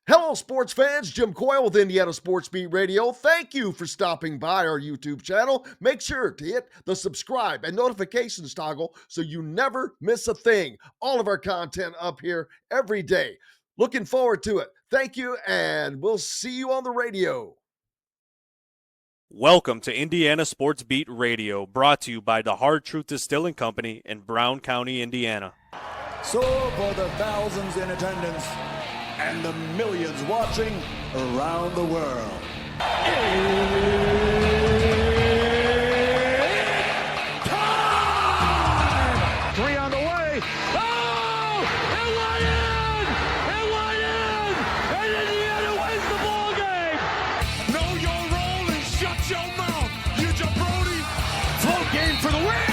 Hello, sports fans. Jim Coyle with Indiana Sports Beat Radio. Thank you for stopping by our YouTube channel. Make sure to hit the subscribe and notifications toggle so you never miss a thing. All of our content up here every day. Looking forward to it. Thank you, and we'll see you on the radio. Welcome to Indiana Sports Beat Radio, brought to you by the Hard Truth Distilling Company in Brown County, Indiana. So for the thousands in attendance and the millions watching around the world, it's time! 3 on the way. Oh! It went in! It went in! And Indiana wins the ball game! Know your role and shut your mouth, you jabroni! Float game for the win!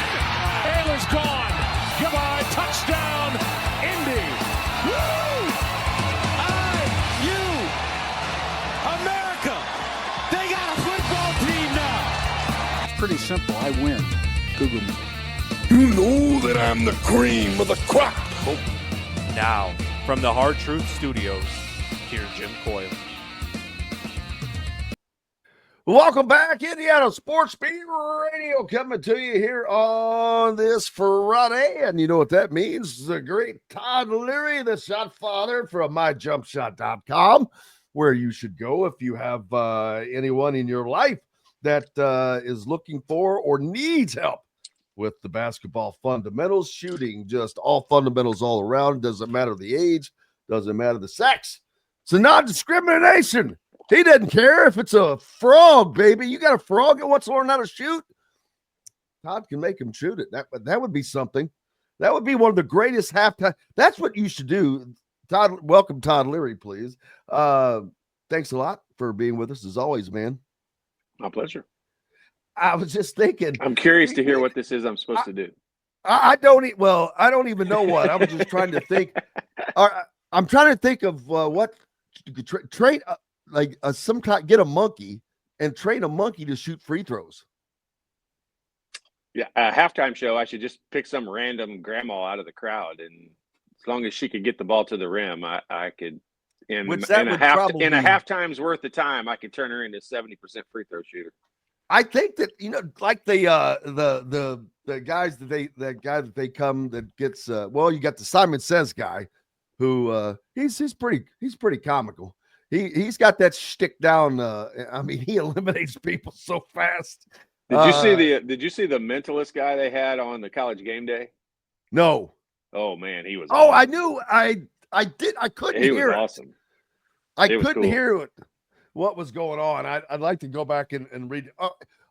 Ayla's gone! Goodbye, touchdown, Indy! Woo! America! They got a football team now! It's pretty simple. I win. Google me. You know that I'm the cream of the crop. Oh. Now, from the Hard Truth Studios, here's Jim Coyle. Welcome back, Indiana Sports Beat Radio, coming to you here on this Friday. And you know what that means? The great Todd Leary, the shot father from myjumpshot.com, where you should go if you have anyone in your life that is looking for or needs help with the basketball fundamentals, shooting, just all fundamentals all around. Doesn't matter the age, doesn't matter the sex. It's a non-discrimination. He doesn't care if it's a frog, baby. You got a frog that wants to learn how to shoot? Todd can make him shoot it. That would be something. That would be one of the greatest halftime. That's what you should do. Todd, welcome Todd Leary, please. Thanks a lot for being with us as always, man. My pleasure. I was just thinking. I'm curious to hear what this is I'm supposed to do. I don't even know what. I was just trying to think. I'm trying to think of what train some kind. Get a monkey and train a monkey to shoot free throws. Yeah, a halftime show. I should just pick some random grandma out of the crowd, and as long as she could get the ball to the rim, I could. In a halftime's worth of time, I could turn her into a 70% free throw shooter. I think that like the guys that they come that gets you got the Simon Says guy, who he's pretty comical. He's got that shtick down. I mean, he eliminates people so fast. Did you see the mentalist guy they had on the College Game Day? No. Oh man, he was. Oh, awesome. I knew. I did. I couldn't hear it. Awesome. I couldn't hear it. What was going on? I'd like to go back and read.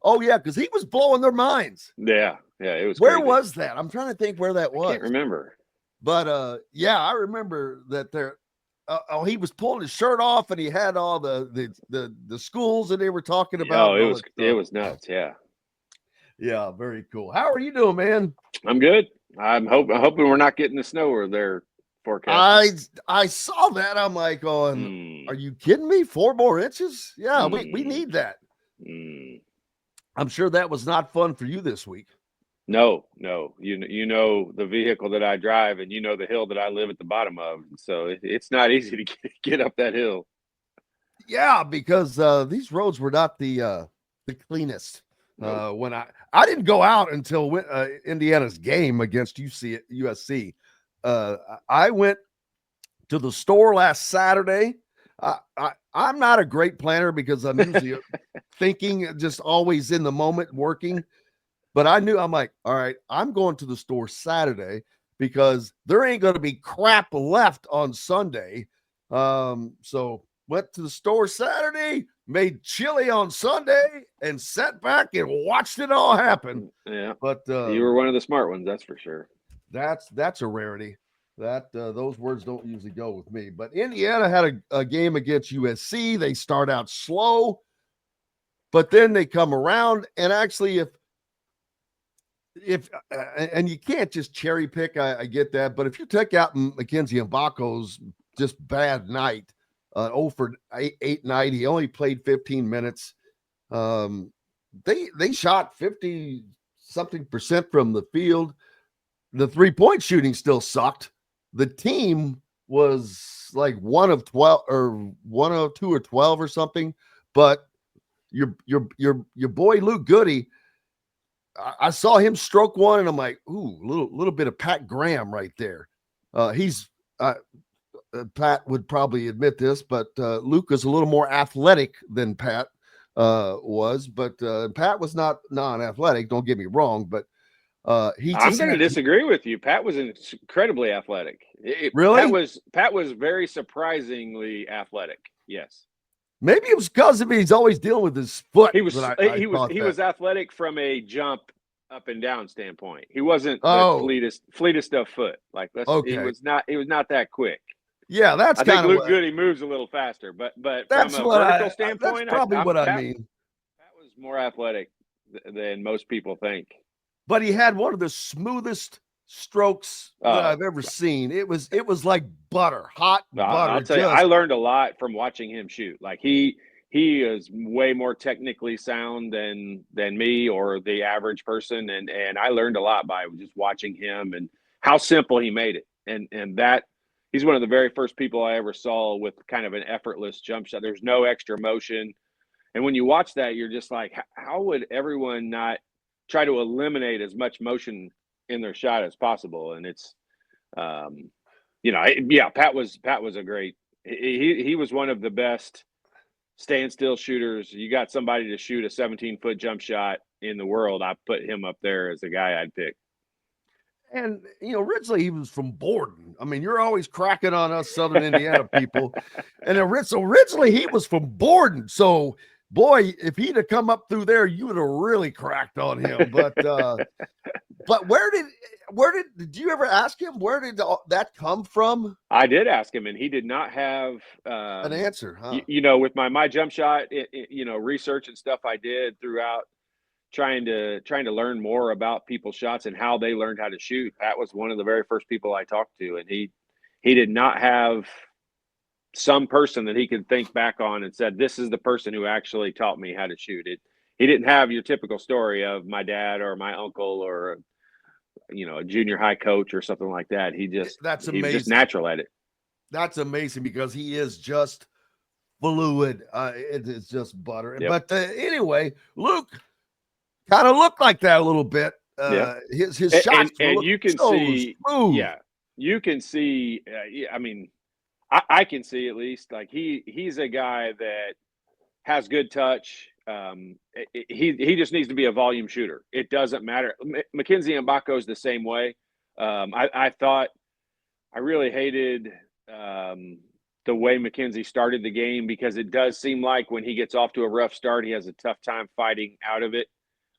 Oh yeah, because he was blowing their minds. Yeah, it was. Where crazy. was that? I'm trying to think where that was. I can't remember. But yeah, I remember that there. He was pulling his shirt off, and he had all the schools that they were talking about. Oh, it was nuts. Yeah, very cool. How are you doing, man? I'm good. I'm hoping we're not getting the snow or their forecast. I saw that. I'm like, are you kidding me? 4 more inches? Yeah, we need that. I'm sure that was not fun for you this week. No. You know the vehicle that I drive, and you know the hill that I live at the bottom of. So it's not easy to get up that hill. Yeah, because these roads were not the cleanest. Nope. When I didn't go out until Indiana's game against USC. I went to the store last Saturday. I'm not a great planner because I'm usually thinking, just always in the moment working. But I'm like, all right, I'm going to the store Saturday because there ain't going to be crap left on Sunday. So went to the store Saturday, made chili on Sunday, and sat back and watched it all happen. Yeah, but you were one of the smart ones, that's for sure. That's a rarity. That those words don't usually go with me. But Indiana had a game against USC. They start out slow, but then they come around. And actually, if and you can't just cherry pick, I get that. But if you take out Mackenzie Mgbako's just bad night, 0 for 8 night, he only played 15 minutes. They shot 50-something% from the field. The 3-point shooting still sucked. The team was like 1 of 12 or 1 of 2 or 12 or something. But your boy Luke Goody, I saw him stroke one, and I'm like, ooh, little bit of Pat Graham right there. Pat would probably admit this, but Luke is a little more athletic than Pat was. But Pat was not non-athletic. Don't get me wrong, but I'm going to disagree with you. Pat was incredibly athletic. Really? Pat was very surprisingly athletic. Yes. Maybe it was because of he's always dealing with his foot. He was athletic from a jump up and down standpoint. He wasn't the fleetest of foot. Like he was not that quick. Yeah, that's I think Luke Goody moves a little faster, but that's from a vertical standpoint, that's probably what I mean. Pat was more athletic than most people think. But he had one of the smoothest strokes that I've ever seen. It was like butter, hot butter. I'll tell you, I learned a lot from watching him shoot. Like he is way more technically sound than me or the average person, and I learned a lot by just watching him and how simple he made it. And that he's one of the very first people I ever saw with kind of an effortless jump shot. There's no extra motion, and when you watch that, you're just like, how would everyone not try to eliminate as much motion in their shot as possible? And it's, Pat was a great, he was one of the best standstill shooters. You got somebody to shoot a 17-foot jump shot in the world, I put him up there as the guy I'd pick. And, originally he was from Borden. I mean, you're always cracking on us Southern Indiana people. And originally he was from Borden. So, boy, if he'd have come up through there, you would have really cracked on him. But where did you ever ask him? Where did that come from? I did ask him, and he did not have an answer. Huh? With my jump shot, research and stuff I did throughout, trying to learn more about people's shots and how they learned how to shoot. Pat was one of the very first people I talked to, and he did not have some person that he could think back on and said, this is the person who actually taught me how to shoot it. He didn't have your typical story of my dad or my uncle or, a junior high coach or something like that. He was just natural at it. That's amazing because he is just fluid. It's just butter. Yep. But anyway, Luke kind of looked like that a little bit. His shots and you can see, smooth. Yeah, you can see. I mean, I can see at least like he's a guy that has good touch. He just needs to be a volume shooter. It doesn't matter. Mackenzie Mgbako is the same way. I thought I really hated the way Mackenzie started the game because it does seem like when he gets off to a rough start, he has a tough time fighting out of it.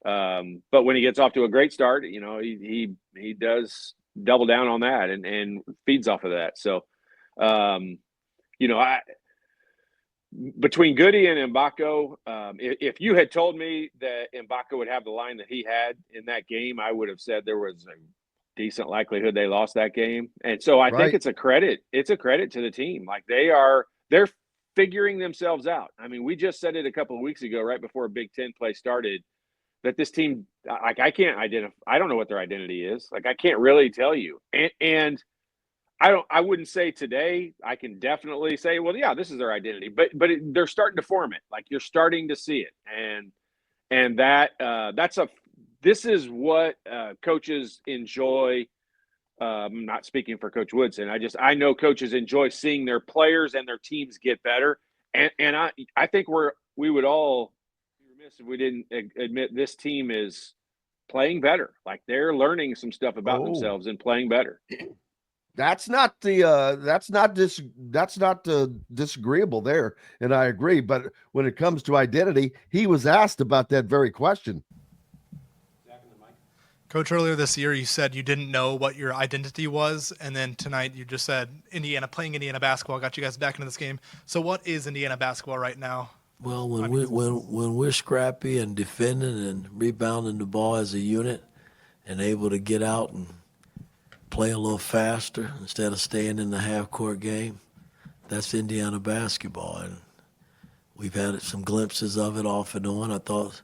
But when he gets off to a great start, he does double down on that and feeds off of that. So, between Goody and Mgbako, if you had told me that Mgbako would have the line that he had in that game, I would have said there was a decent likelihood they lost that game. And so I think it's a credit. It's a credit to the team. Like they're figuring themselves out. I mean, we just said it a couple of weeks ago, right before Big Ten play started, that this team, like I can't identify. I don't know what their identity is. Like I can't really tell you. And I wouldn't say today. I can definitely say, well, yeah, this is their identity. But they're starting to form it. Like you're starting to see it, and this is what coaches enjoy. I'm not speaking for Coach Woodson. I know coaches enjoy seeing their players and their teams get better. And I think we would all be remiss if we didn't admit this team is playing better. Like they're learning some stuff about themselves and playing better. That's not disagreeable there, and I agree. But when it comes to identity, he was asked about that very question. Coach, earlier this year, you said you didn't know what your identity was, and then tonight you just said playing Indiana basketball got you guys back into this game. So what is Indiana basketball right now? Well, when we're scrappy and defending and rebounding the ball as a unit and able to get out and play a little faster instead of staying in the half-court game, that's Indiana basketball. And we've had some glimpses of it off and on. I thought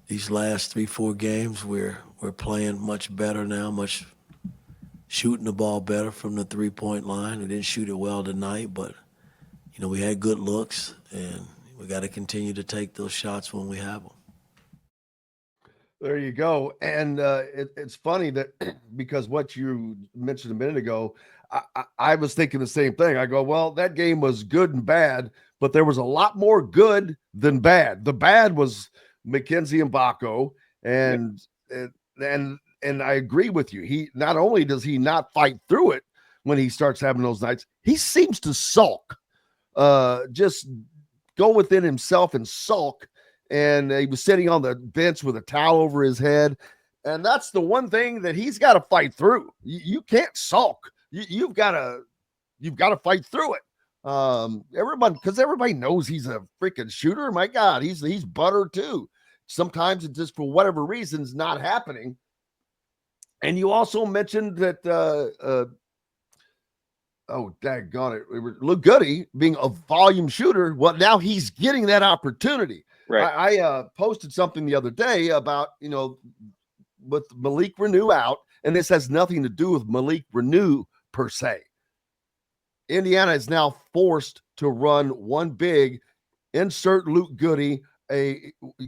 these last 3-4 games we're playing much better now, much shooting the ball better from the three-point line. We didn't shoot it well tonight, but, we had good looks, and we got to continue to take those shots when we have them. There you go. And it's funny that because what you mentioned a minute ago, I was thinking the same thing. I go, well, that game was good and bad, but there was a lot more good than bad. The bad was Mackenzie Mgbako, and I agree with you. He not only does he not fight through it when he starts having those nights, he seems to sulk, just go within himself and sulk. And he was sitting on the bench with a towel over his head. And that's the one thing that he's got to fight through. You can't sulk. You've got to fight through it. Everybody knows he's a freaking shooter. My God, he's butter too. Sometimes it just, for whatever reasons, not happening. And you also mentioned that, daggone it, Luke Goody being a volume shooter. Well, now he's getting that opportunity. Right. I posted something the other day about, with Malik Reneau out, and this has nothing to do with Malik Reneau per se. Indiana is now forced to run one big, insert Luke Goody,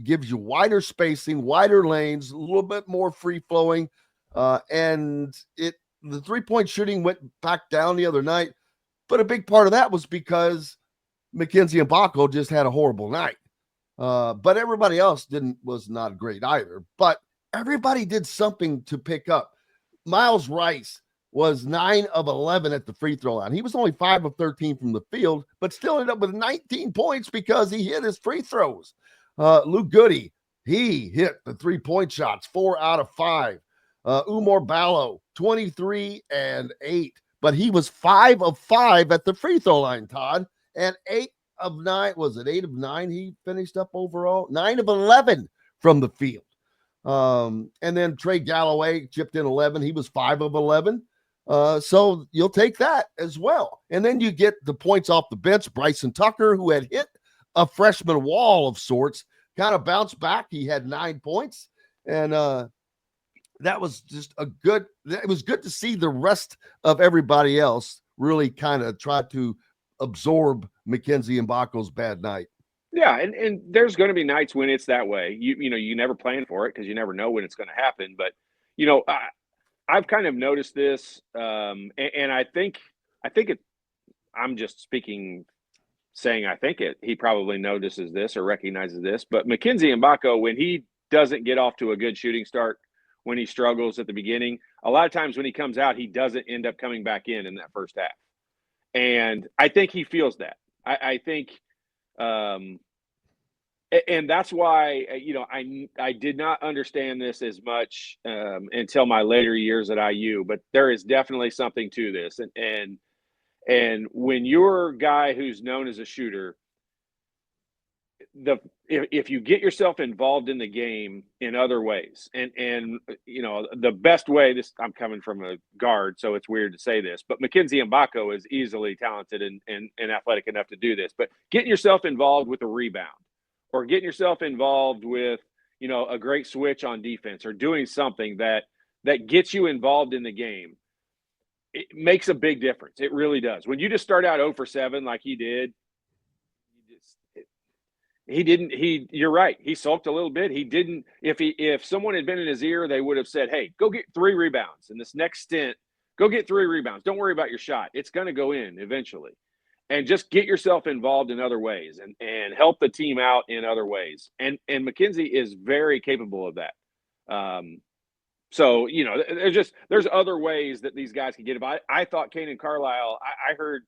gives you wider spacing, wider lanes, a little bit more free flowing, and the three-point shooting went back down the other night, but a big part of that was because Mackenzie Mgbako just had a horrible night. But everybody else was not great either. But everybody did something to pick up. Miles Rice was 9 of 11 at the free throw line. He was only 5 of 13 from the field, but still ended up with 19 points because he hit his free throws. Luke Goody, he hit the 3-point shots, 4 out of 5. Umar Ballo, 23 and 8, but he was 5 of 5 at the free throw line, Todd, and 8 of 9. Was it 8 of 9 he finished up overall? 9 of 11 from the field. And then Trey Galloway chipped in 11. He was 5 of 11. So you'll take that as well. And then you get the points off the bench. Bryson Tucker, who had hit a freshman wall of sorts, kind of bounced back. He had 9 points. And that was just it was good to see the rest of everybody else really kind of try to absorb Mackenzie Mgbako's bad night. Yeah, and there's going to be nights when it's that way. You never plan for it because you never know when it's going to happen. But I've kind of noticed this, and I think it. I'm just saying I think it. He probably notices this or recognizes this. But Mackenzie Mgbako, when he doesn't get off to a good shooting start, when he struggles at the beginning, a lot of times when he comes out, he doesn't end up coming back in that first half. And I think he feels that. I think, and that's why, I did not understand this as much until my later years at IU, but there is definitely something to this. And when you're a guy who's known as a shooter, if you get yourself involved in the game in other ways, and the best way, I'm coming from a guard, so it's weird to say this, but Mackenzie Mgbako is easily talented and athletic enough to do this. But getting yourself involved with a rebound, or getting yourself involved with a great switch on defense, or doing something that gets you involved in the game, it makes a big difference. It really does. When you just start out 0 for 7 like he did, you're right. He sulked a little bit. He didn't, if someone had been in his ear, they would have said, hey, go get 3 rebounds in this next stint. Go get 3 rebounds. Don't worry about your shot. It's going to go in eventually. And just get yourself involved in other ways and help the team out in other ways. And Mackenzie is very capable of that. So, there's other ways that these guys can get it. I thought Kanan Carlisle, I heard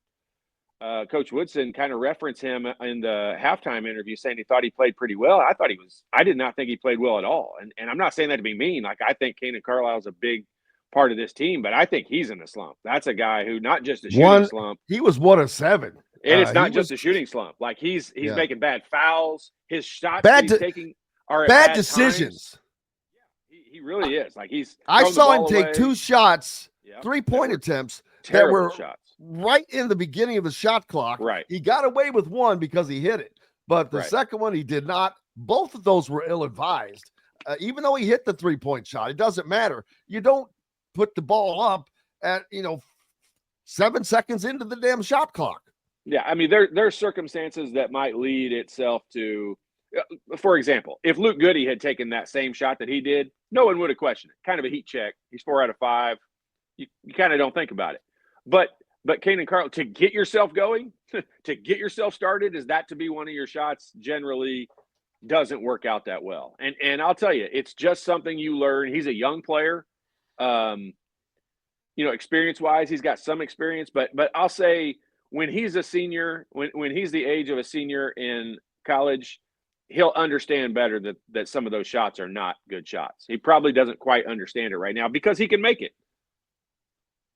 Coach Woodson kind of reference him in the halftime interview, saying he thought he played pretty well. I did not think he played well at all. And I'm not saying that to be mean. Like, I think Kanan Carlisle is a big part of this team, but I think he's in a slump. That's a guy who, not just a shooting slump. He was 1 of 7. And it's not just a shooting slump. Like, he's making bad fouls. His shots he's taking are bad decisions. Times. Yeah, he really is. Like, I saw him take 2 shots, 3-point attempts that were shots right in the beginning of the shot clock. Right. He got away with 1 because he hit it, but the second one he did not. Both of those were ill-advised. Even though he hit the 3-point shot, it doesn't matter. You don't put the ball up at 7 seconds into the damn shot clock. Yeah, I mean, there are circumstances that might lead itself to, for example, if Luke Goody had taken that same shot that he did, no one would have questioned it. Kind of a heat check. He's 4 out of 5. You kind of don't think about it. But Kaden Carl, to get yourself going, to get yourself started, is that to be one of your shots generally doesn't work out that well. And I'll tell you, it's just something you learn. He's a young player. Experience-wise, he's got some experience, but I'll say when he's a senior, when he's the age of a senior in college, he'll understand better that some of those shots are not good shots. He probably doesn't quite understand it right now because he can make it.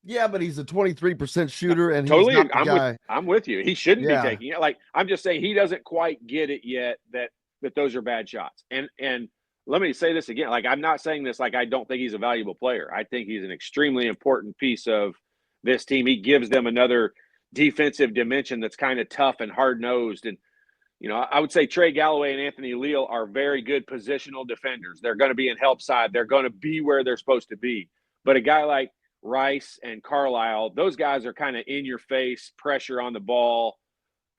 Yeah, but he's a 23% shooter, and totally, he's not the guy. I'm with you. He shouldn't be taking it. Like, I'm just saying he doesn't quite get it yet that those are bad shots. And let me say this again. Like, I'm not saying this like I don't think he's a valuable player. I think he's an extremely important piece of this team. He gives them another defensive dimension that's kind of tough and hard-nosed. And, I would say Trey Galloway and Anthony Leal are very good positional defenders. They're going to be in help side. They're going to be where they're supposed to be. But a guy like Rice and Carlisle, those guys are kind of in your face, pressure on the ball,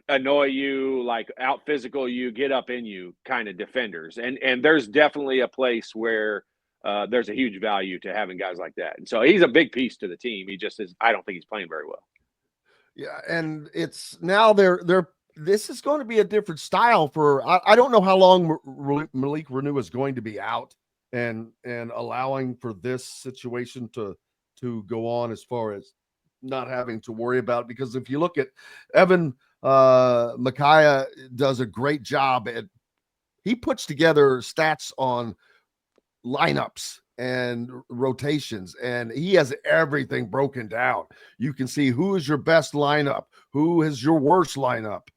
annoy you, like out physical you, get up in you kind of defenders. And there's definitely a place where there's a huge value to having guys like that. And so he's a big piece to the team. He just is, I don't think he's playing very well. Yeah, and it's now this is going to be a different style for I don't know how long Malik Reneau is going to be out and allowing for this situation to go on as far as not having to worry about, because if you look at Evan Micaiah does a great job he puts together stats on lineups and rotations, and he has everything broken down. You can see who is your best lineup, who is your worst lineup,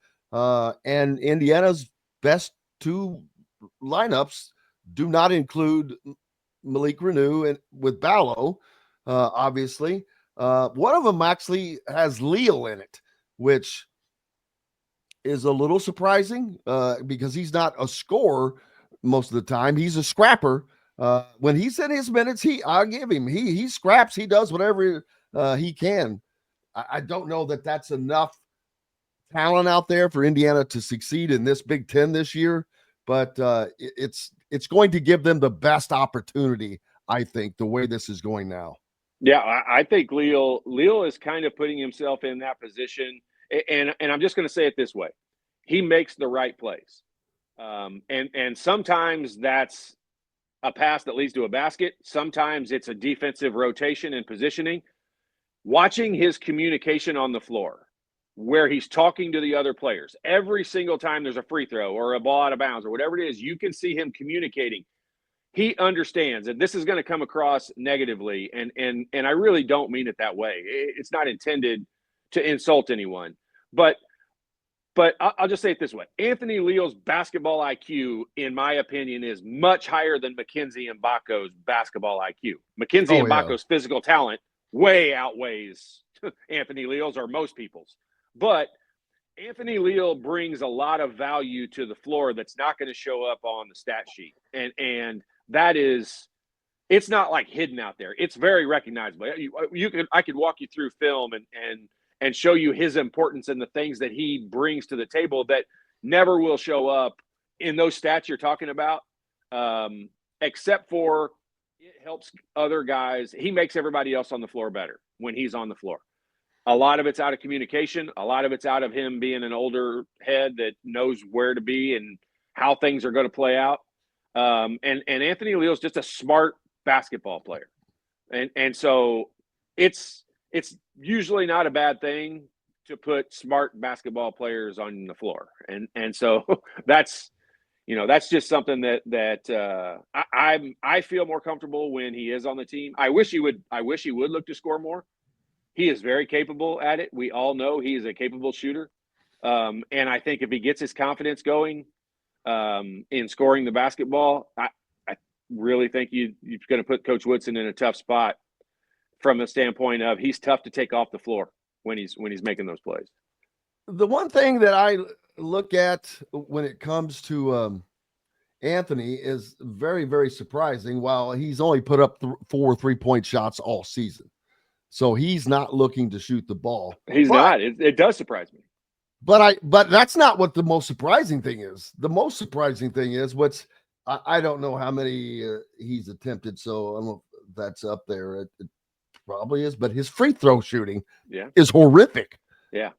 and Indiana's best 2 lineups do not include Malik Reneau and with Ballo. Obviously, one of them actually has Leal in it, which is a little surprising because he's not a scorer most of the time. He's a scrapper. When he's in his minutes, I'll give him. He scraps. He does whatever he can. I don't know that that's enough talent out there for Indiana to succeed in this Big Ten this year, but it's going to give them the best opportunity, I think, the way this is going now. Yeah, I think Leal is kind of putting himself in that position, and I'm just going to say it this way: he makes the right plays, and sometimes that's a pass that leads to a basket. Sometimes it's a defensive rotation and positioning. Watching his communication on the floor, where he's talking to the other players, every single time there's a free throw or a ball out of bounds or whatever it is, you can see him communicating. He understands that this is going to come across negatively, and I really don't mean it that way. It's not intended to insult anyone, but I'll just say it this way: Anthony Leal's basketball IQ, in my opinion, is much higher than Mackenzie Mgbako's basketball IQ. Mackenzie Mgbako's physical talent way outweighs Anthony Leal's or most people's, but Anthony Leal brings a lot of value to the floor that's not going to show up on the stat sheet, and that is, it's not like hidden out there. It's very recognizable. I could walk you through film and show you his importance and the things that he brings to the table that never will show up in those stats you're talking about, except for it helps other guys. He makes everybody else on the floor better when he's on the floor. A lot of it's out of communication. A lot of it's out of him being an older head that knows where to be and how things are going to play out. And Anthony Leal's just a smart basketball player. And so it's usually not a bad thing to put smart basketball players on the floor. And so that's just something that I feel more comfortable when he is on the team. I wish he would look to score more. He is very capable at it. We all know he is a capable shooter. And I think if he gets his confidence going in scoring the basketball, I really think you're going to put Coach Woodson in a tough spot from the standpoint of he's tough to take off the floor when he's making those plays. The one thing that I look at when it comes to Anthony is very, very surprising. While he's only put up 4 3-point shots all season, So he's not looking to shoot the ball. He's not. It does surprise me. But that's not what the most surprising thing is. The most surprising thing is I don't know how many he's attempted, so I don't know if that's up there. It probably is, but his free throw shooting is horrific. Yeah.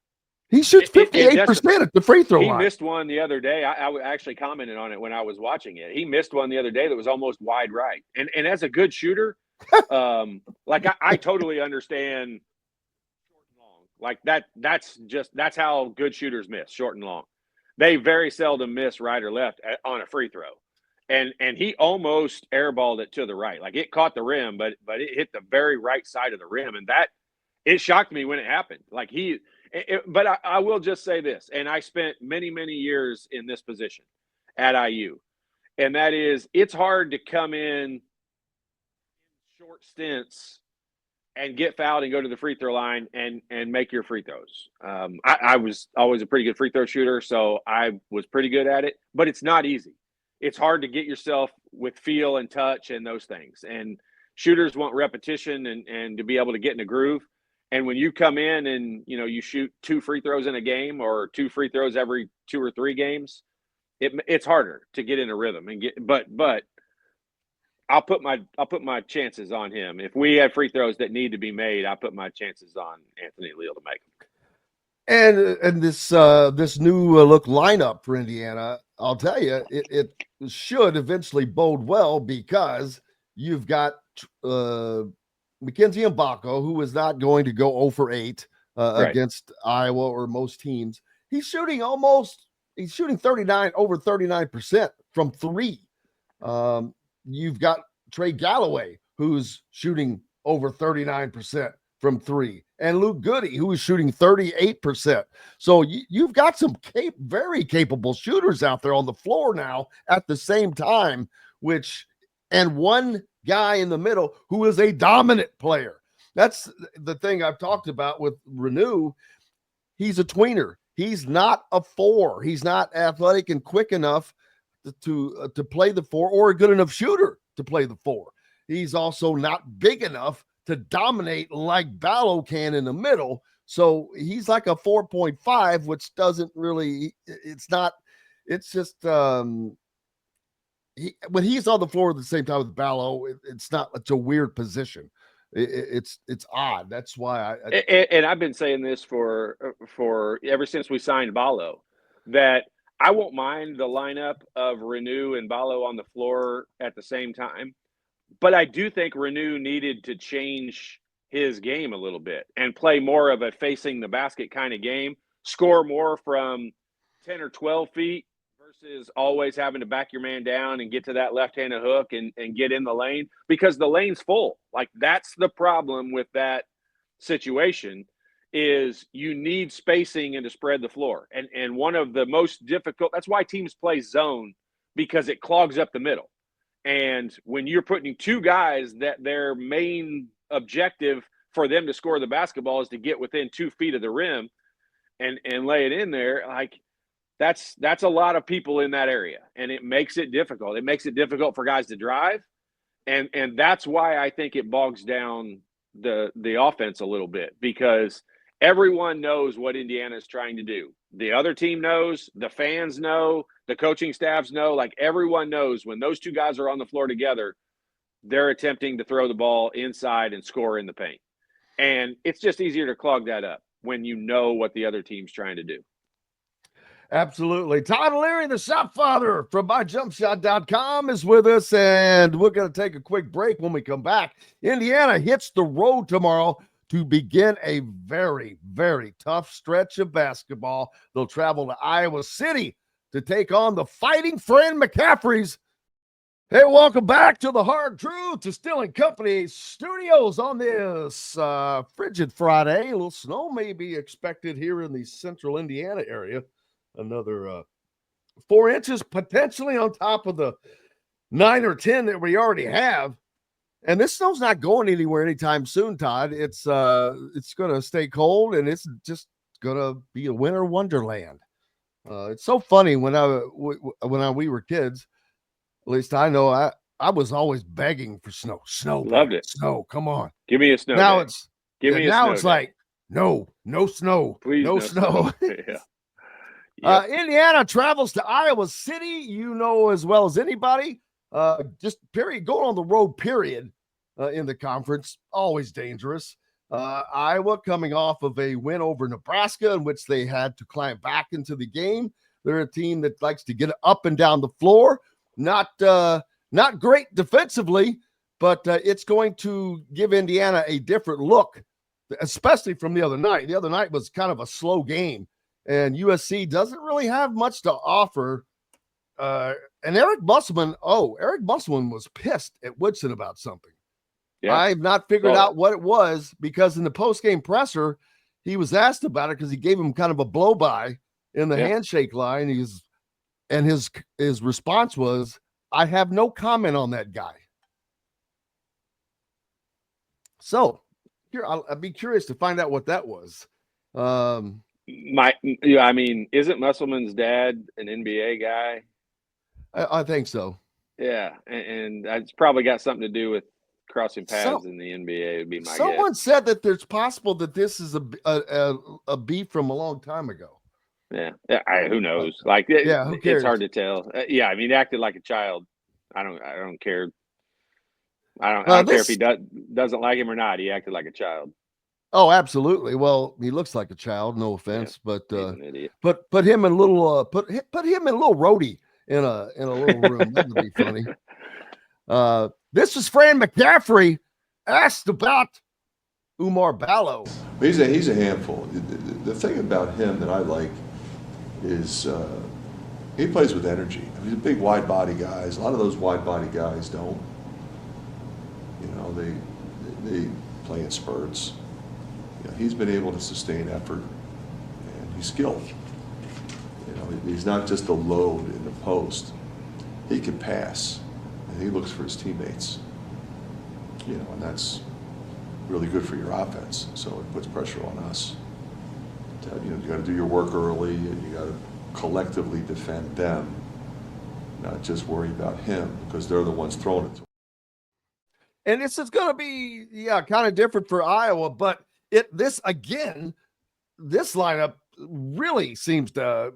He shoots 58% at the free throw line. He missed one the other day. I actually commented on it when I was watching it. He missed one the other day that was almost wide right. And as a good shooter, I totally understand short and long. Like that's how good shooters miss, short and long. They very seldom miss right or left on a free throw. And he almost airballed it to the right. Like it caught the rim, but it hit the very right side of the rim. And it shocked me when it happened. But I will just say this, and I spent many, many years in this position at IU, and that is it's hard to come in short stints and get fouled and go to the free throw line and make your free throws. I was always a pretty good free throw shooter, so I was pretty good at it, but it's not easy. It's hard to get yourself with feel and touch and those things, and shooters want repetition and to be able to get in a groove. And when you come in and, you shoot 2 free throws in a game or 2 free throws every 2 or 3 games, it's harder to get in a rhythm and but I'll put my chances on him. If we have free throws that need to be made, I put my chances on Anthony Leal to make them. And this new look lineup for Indiana, I'll tell you, it should eventually bode well because you've got Mackenzie Mgbako, who is not going to go 0 for 8 against Iowa or most teams. He's shooting over 39% from 3. You've got Trey Galloway, who's shooting over 39% from 3, and Luke Goody, who is shooting 38%. So you've got some very capable shooters out there on the floor now at the same time, and one guy in the middle who is a dominant player. That's the thing I've talked about with Reneau. He's a tweener. He's not a 4. He's not athletic and quick enough to play the 4 or a good enough shooter to play the 4. He's also not big enough to dominate like Ballo can in the middle. So he's like a 4.5, which doesn't really, it's when he's on the floor at the same time with Ballo, it's a weird position. It's odd. That's why and I've been saying this for ever since we signed Ballo, that I won't mind the lineup of Reneau and Ballo on the floor at the same time, but I do think Reneau needed to change his game a little bit and play more of a facing the basket kind of game, score more from 10 or 12 feet versus always having to back your man down and get to that left-handed hook and get in the lane, because the lane's full. Like, that's the problem with that situation, is you need spacing and to spread the floor. And one of the most difficult, that's why teams play zone, because it clogs up the middle. And when you're putting 2 guys that their main objective for them to score the basketball is to get within 2 feet of the rim and lay it in there, like, that's a lot of people in that area, and it makes it difficult. It makes it difficult for guys to drive, and that's why I think it bogs down the offense a little bit, because everyone knows what Indiana is trying to do. The other team knows, the fans know, the coaching staffs know. Like, everyone knows when those 2 guys are on the floor together, they're attempting to throw the ball inside and score in the paint. And it's just easier to clog that up when you know what the other team's trying to do. Absolutely. Todd Leary, the shot father from myjumpshot.com, is with us, and we're going to take a quick break. When we come back, Indiana hits the road tomorrow to begin a very, very tough stretch of basketball. They'll travel to Iowa City to take on the Fighting Friend McCaffreys. Hey, welcome back to the Hard Truth Distilling Company studios on this frigid Friday. A little snow may be expected here in the central Indiana area. Another 4 inches potentially on top of the 9 or 10 that we already have. And this snow's not going anywhere anytime soon, Todd. It's going to stay cold, and it's just going to be a winter wonderland. It's so funny when we were kids. At least I know I was always begging for snow. Snow, loved it. Snow, come on. Give me a snow. Now day. it's Give me a now snow it's day. like, no snow. Please, no snow. Yeah. Yep. Indiana travels to Iowa City, as well as anybody. Just period, going on the road, period, in the conference, always dangerous. Iowa coming off of a win over Nebraska in which they had to climb back into the game. They're a team that likes to get up and down the floor. Not great defensively, but it's going to give Indiana a different look, especially from the other night. The other night was kind of a slow game, and USC doesn't really have much to offer. And Eric Musselman was pissed at Woodson about something. Yeah. I've not figured out what it was, because in the post-game presser, he was asked about it because he gave him kind of a blow-by in the handshake line. His response was, "I have no comment on that guy." So here, I'd be curious to find out what that was. Isn't Musselman's dad an NBA guy? I think so. Yeah, and it's probably got something to do with crossing paths in the NBA. Would be my someone guess. said that there's possible that this is a beef from a long time ago. Yeah. Who knows? Who cares? It's hard to tell. He acted like a child. I don't care. I don't care if he doesn't like him or not. He acted like a child. Oh, absolutely. Well, he looks like a child. No offense, He's an idiot. but put him in a little put him in a little roadie in a little room. That would be funny. This is Fran McCaffrey asked about Umar Ballo. He's a handful. The thing about him that I like is he plays with energy. He's a big wide body guy. A lot of those wide body guys don't. They play in spurts. He's been able to sustain effort, and he's skilled. He's not just a load in the post. He can pass, and he looks for his teammates. And that's really good for your offense. So it puts pressure on us. You got to do your work early, and you got to collectively defend them, not just worry about him, because they're the ones throwing it to him. And this is going to be, kind of different for Iowa, but this lineup really seems to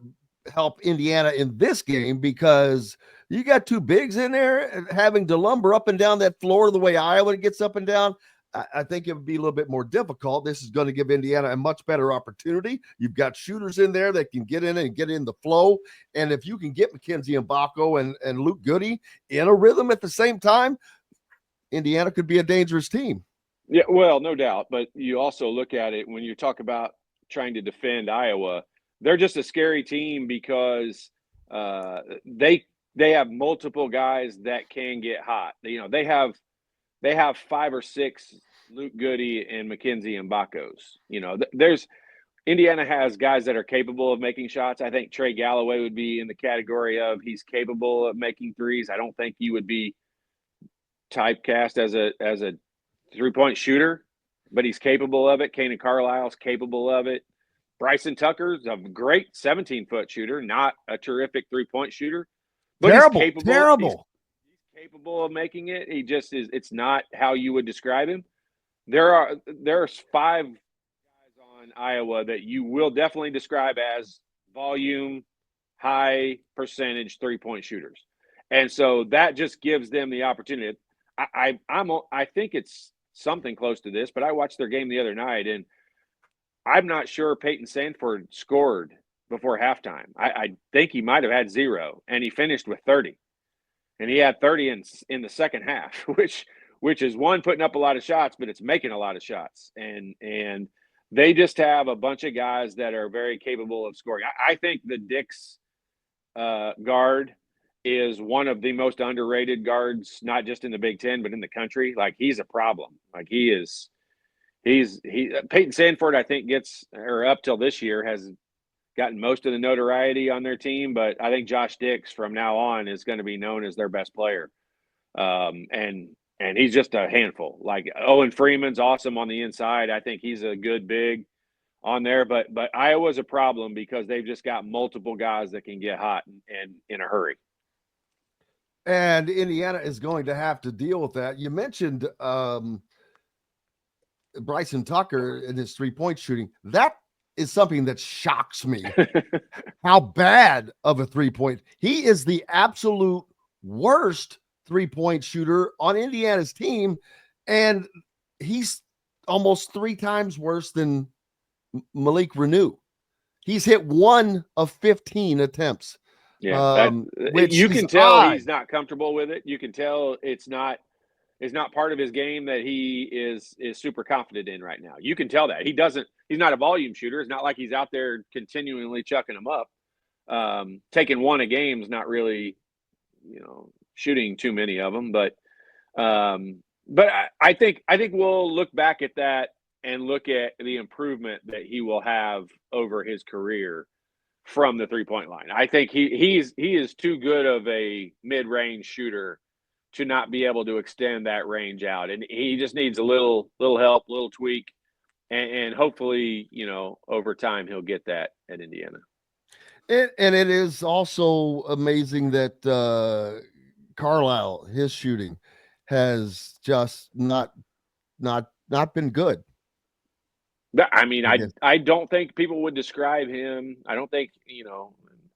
help Indiana in this game, because you got two bigs in there having to lumber up and down that floor the way Iowa gets up and down. I think it would be a little bit more difficult. This is going to give Indiana a much better opportunity. You've got shooters in there that can get in and get in the flow. And if you can get Mackenzie Mgbako and Luke Goody in a rhythm at the same time, Indiana could be a dangerous team. Yeah, well, no doubt. But you also look at it when you talk about trying to defend Iowa, they're just a scary team because they have multiple guys that can get hot. They have 5 or 6 Luke Goody and Mackenzie Mgbakos. Indiana has guys that are capable of making shots. I think Trey Galloway would be in the category of he's capable of making threes. I don't think he would be typecast as a 3-point shooter, but he's capable of it. Kanan Carlisle's capable of it. Bryson Tucker's a great 17-foot shooter, not a terrific 3-point shooter, but he's capable. He's capable of making it. He just is. It's not how you would describe him. There's 5 guys on Iowa that you will definitely describe as volume, high percentage 3-point shooters, and so that just gives them the opportunity. I think it's something close to this, but I watched their game the other night, and I'm not sure Peyton Sandford scored before halftime. I think he might have had 0, and he finished with 30. And he had 30 in the second half, which is one, putting up a lot of shots, but it's making a lot of shots. And they just have a bunch of guys that are very capable of scoring. I think the Dix guard is one of the most underrated guards, not just in the Big Ten, but in the country. Like, he's a problem. Like, Peyton Sandford, I think up till this year has gotten most of the notoriety on their team, but I think Josh Dix from now on is going to be known as their best player. And he's just a handful. Like, Owen Freeman's awesome on the inside. I think he's a good big on there, but Iowa's a problem because they've just got multiple guys that can get hot and in a hurry. And Indiana is going to have to deal with that. You mentioned Bryson Tucker and his 3-point shooting, that is something that shocks me. How bad of a 3-point. He is the absolute worst 3-point shooter on Indiana's team, and he's almost 3 times worse than Malik Reneau. He's hit 1 of 15 attempts. Yeah, which you can is tell odd. he's not comfortable with it. You can tell it's not part of his game that he is super confident in right now. You can tell that. He's not a volume shooter. It's not like he's out there continually chucking them up. Taking 1 a game is not really, shooting too many of them. But I think we'll look back at that and look at the improvement that he will have over his career from the 3-point line. I think he is too good of a mid-range shooter to not be able to extend that range out, and he just needs a little help, little tweak, and hopefully, over time he'll get that at Indiana. And it is also amazing that Carlisle, his shooting has just not been good. I mean, I don't think people would describe him. I don't think,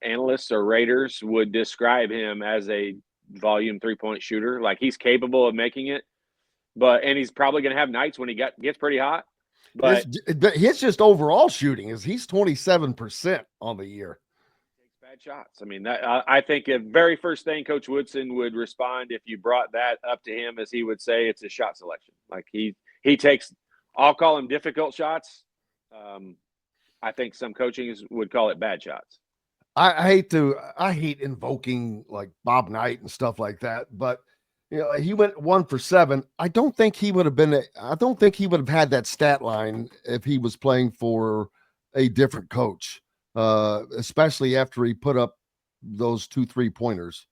analysts or raters would describe him as a volume 3-point shooter. Like, he's capable of making it, and he's probably going to have nights when he gets pretty hot. But his just overall shooting he's 27% on the year. Takes bad shots. I mean, I think the very first thing Coach Woodson would respond if you brought that up to him, as he would say, it's his shot selection. Like, he takes, I'll call them difficult shots. I think some coaching would call it bad shots. I hate invoking like Bob Knight and stuff like that, but he went 1 for 7. I don't think he would have had that stat line if he was playing for a different coach, especially after he put up those 2 3-pointers.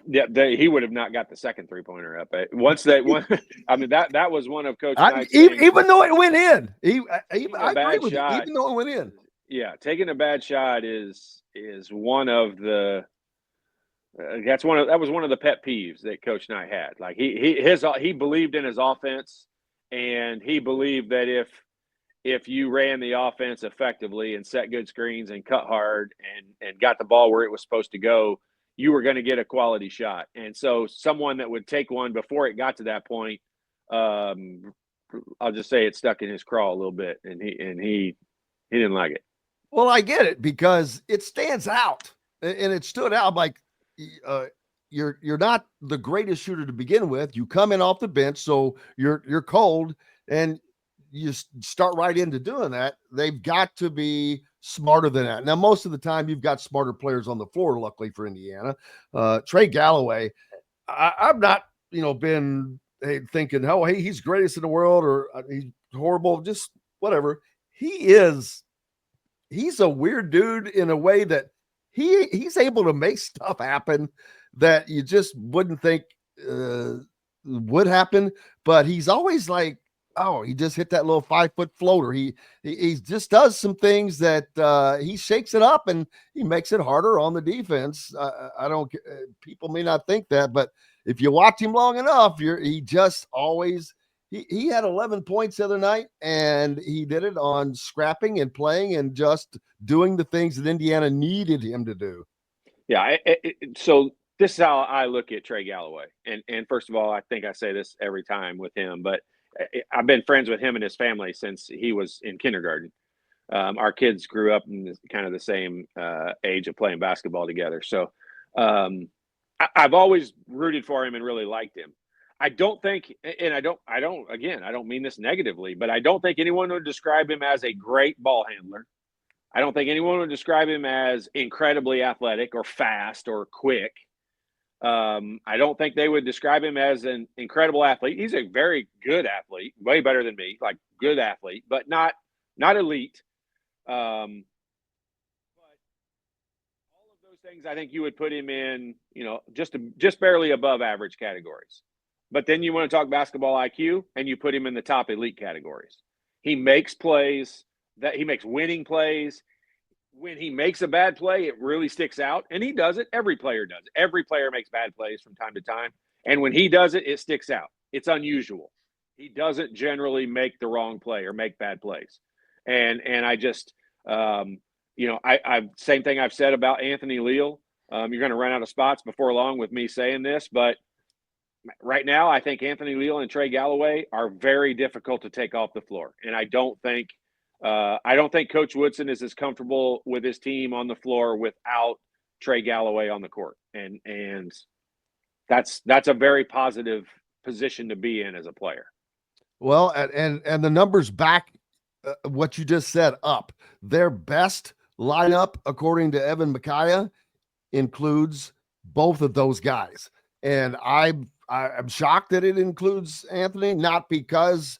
Yeah, he would have not got the second 3-pointer up. Once that one, I mean, that was one of Coach Knight's even though it went in. I agree with shot, you, even though it went in. Yeah, taking a bad shot is one of the that was one of the pet peeves that Coach Knight had. Like, he believed in his offense, and he believed that if you ran the offense effectively and set good screens and cut hard and got the ball where it was supposed to go, you were going to get a quality shot. And so someone that would take one before it got to that point, I'll just say it stuck in his craw a little bit, and he didn't like it. Well, I get it, because it stands out, and it stood out. Like, you're not the greatest shooter to begin with. You come in off the bench, so you're cold, and you start right into doing that. They've got to be smarter than that. Now, most of the time, you've got smarter players on the floor, luckily for Indiana. Trey Galloway, I've not, been thinking, oh, hey, he's greatest in the world, or he's horrible, just whatever. He's a weird dude in a way that he's able to make stuff happen that you just wouldn't think would happen. But he's always like, oh, he just hit that little 5-foot floater. He just does some things that he shakes it up, and he makes it harder on the defense. I don't. People may not think that, but if you watch him long enough, he just always. He had 11 points the other night, and he did it on scrapping and playing and just doing the things that Indiana needed him to do. Yeah. So this is how I look at Trey Galloway. And first of all, I think I say this every time with him, but I've been friends with him and his family since he was in kindergarten. Our kids grew up in kind of the same age of playing basketball together. So I've always rooted for him and really liked him. I don't think, and I don't mean this negatively, but I don't think anyone would describe him as a great ball handler. I don't think anyone would describe him as incredibly athletic or fast or quick. I don't think they would describe him as an incredible athlete. He's a very good athlete, way better than me, like good athlete, but not elite. But all of those things, I think you would put him in, just barely above average categories. But then you want to talk basketball IQ, and you put him in the top elite categories. He makes plays, that he makes winning plays. When he makes a bad play, it really sticks out, and he does it. Every player does it. Every player makes bad plays from time to time, and when he does it, it sticks out. It's unusual. He doesn't generally make the wrong play or make bad plays. And I just, I same thing I've said about Anthony Leal. You're going to run out of spots before long with me saying this, but right now I think Anthony Leal and Trey Galloway are very difficult to take off the floor. And I don't think Coach Woodson is as comfortable with his team on the floor without Trey Galloway on the court. And that's a very positive position to be in as a player. Well, and the numbers back what you just said up. Their best lineup, according to Evan Micaiah, includes both of those guys. And I'm shocked that it includes Anthony, not because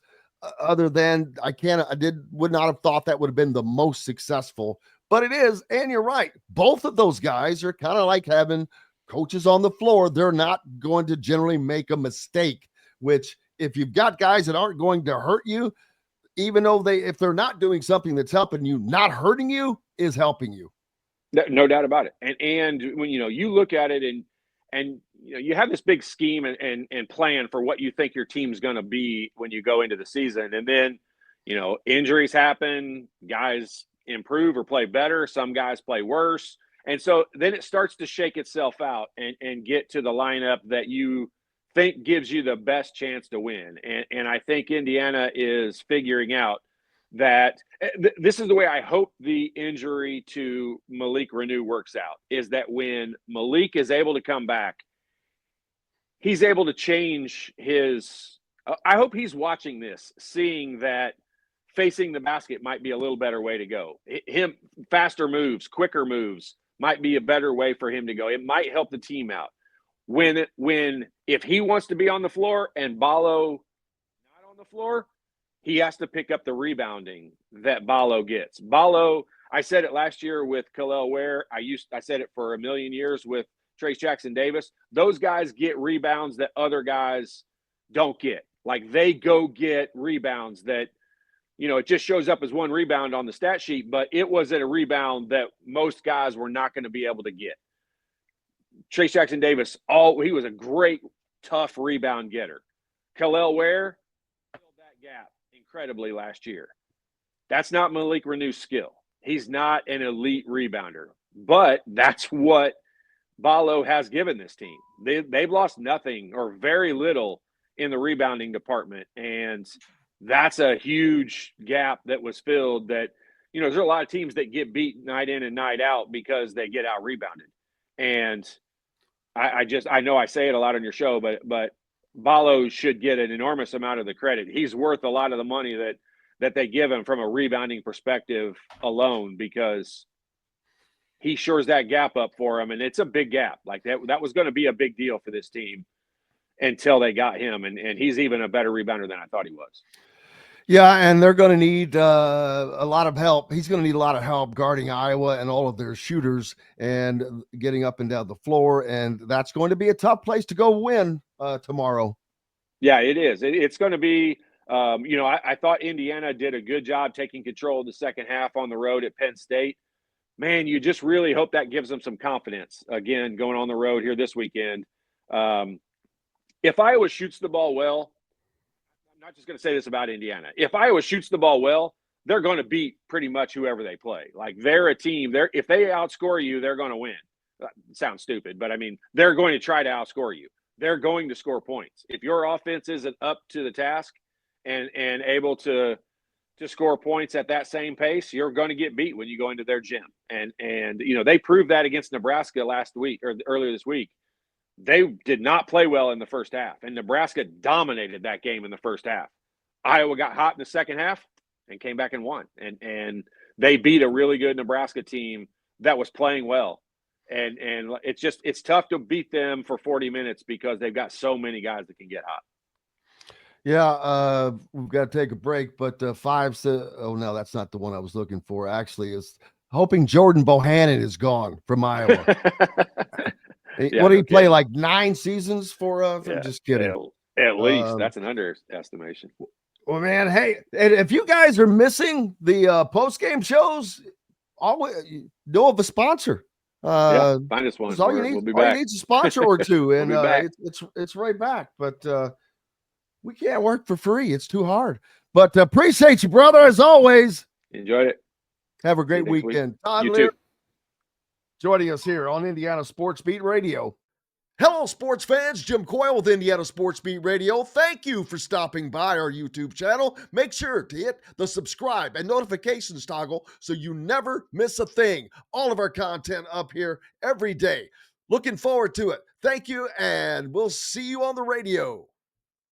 other than would not have thought that would have been the most successful, but it is. And you're right. Both of those guys are kind of like having coaches on the floor. They're not going to generally make a mistake, which if you've got guys that aren't going to hurt you, even though if they're not doing something that's helping you, not hurting you is helping you. No doubt about it. And when, you look at it and you have this big scheme and plan for what you think your team's going to be when you go into the season. And then, injuries happen, guys improve or play better. Some guys play worse. And so then it starts to shake itself out and get to the lineup that you think gives you the best chance to win. And I think Indiana is figuring out that this is the way I hope the injury to Malik Reneau works out, is that when Malik is able to come back, he's able to change his I hope he's watching this, seeing that facing the basket might be a little better way to go. Faster moves, quicker moves might be a better way for him to go. It might help the team out. If he wants to be on the floor and Ballo not on the floor, he has to pick up the rebounding that Ballo gets. Ballo, I said it last year with Khalil Ware. I said it for a million years with Trace Jackson Davis. Those guys get rebounds that other guys don't get. Like, they go get rebounds that, it just shows up as one rebound on the stat sheet, but it wasn't a rebound that most guys were not going to be able to get. Trace Jackson Davis, he was a great, tough rebound getter. Khalil Ware filled that gap incredibly last year. That's not Malik Reneau's skill. He's not an elite rebounder, but that's what Ballo has given this team. They've lost nothing or very little in the rebounding department, and that's a huge gap that was filled. That, there's a lot of teams that get beat night in and night out because they get out rebounded. And I know I say it a lot on your show, but Ballo should get an enormous amount of the credit. He's worth a lot of the money that they give him from a rebounding perspective alone, because he shores that gap up for him. And it's a big gap. Like that was going to be a big deal for this team until they got him. And he's even a better rebounder than I thought he was. Yeah, and they're going to need a lot of help. He's going to need a lot of help guarding Iowa and all of their shooters and getting up and down the floor. And that's going to be a tough place to go win tomorrow. Yeah, it is. It's going to be, I thought Indiana did a good job taking control of the second half on the road at Penn State. Man, you just really hope that gives them some confidence, again, going on the road here this weekend. If Iowa shoots the ball well, I'm not just going to say this about Indiana. If Iowa shoots the ball well, they're going to beat pretty much whoever they play. Like, they're a team. If they outscore you, they're going to win. It sounds stupid, but I mean, they're going to try to outscore you. They're going to score points. If your offense isn't up to the task and able to score points at that same pace, you're going to get beat when you go into their gym. And they proved that against Nebraska last week or earlier this week. They did not play well in the first half, and Nebraska dominated that game in the first half. Iowa got hot in the second half and came back and won. And they beat a really good Nebraska team that was playing well. And it's tough to beat them for 40 minutes because they've got so many guys that can get hot. Yeah, we've got to take a break, but no, that's not the one I was looking for. Actually, is hoping Jordan Bohannon is gone from Iowa. Yeah, what did he play, like 9 seasons for? Yeah, just kidding. At least that's an underestimation. Well, man, hey, if you guys are missing the post-game shows, always know of a sponsor. Find us one. All you need, we'll be all back. you need is a sponsor or two, and We'll be back. it's right back. But We can't work for free. It's too hard. But appreciate you, brother, as always. Enjoyed it. Have a great weekend. Todd You Leary too. joining us here on Indiana Sports Beat Radio. Hello, sports fans. Jim Coyle with Indiana Sports Beat Radio. Thank you for stopping by our YouTube channel. Make sure to hit the subscribe and notifications toggle so you never miss a thing. All of our content up here every day. Looking forward to it. Thank you, and we'll see you on the radio.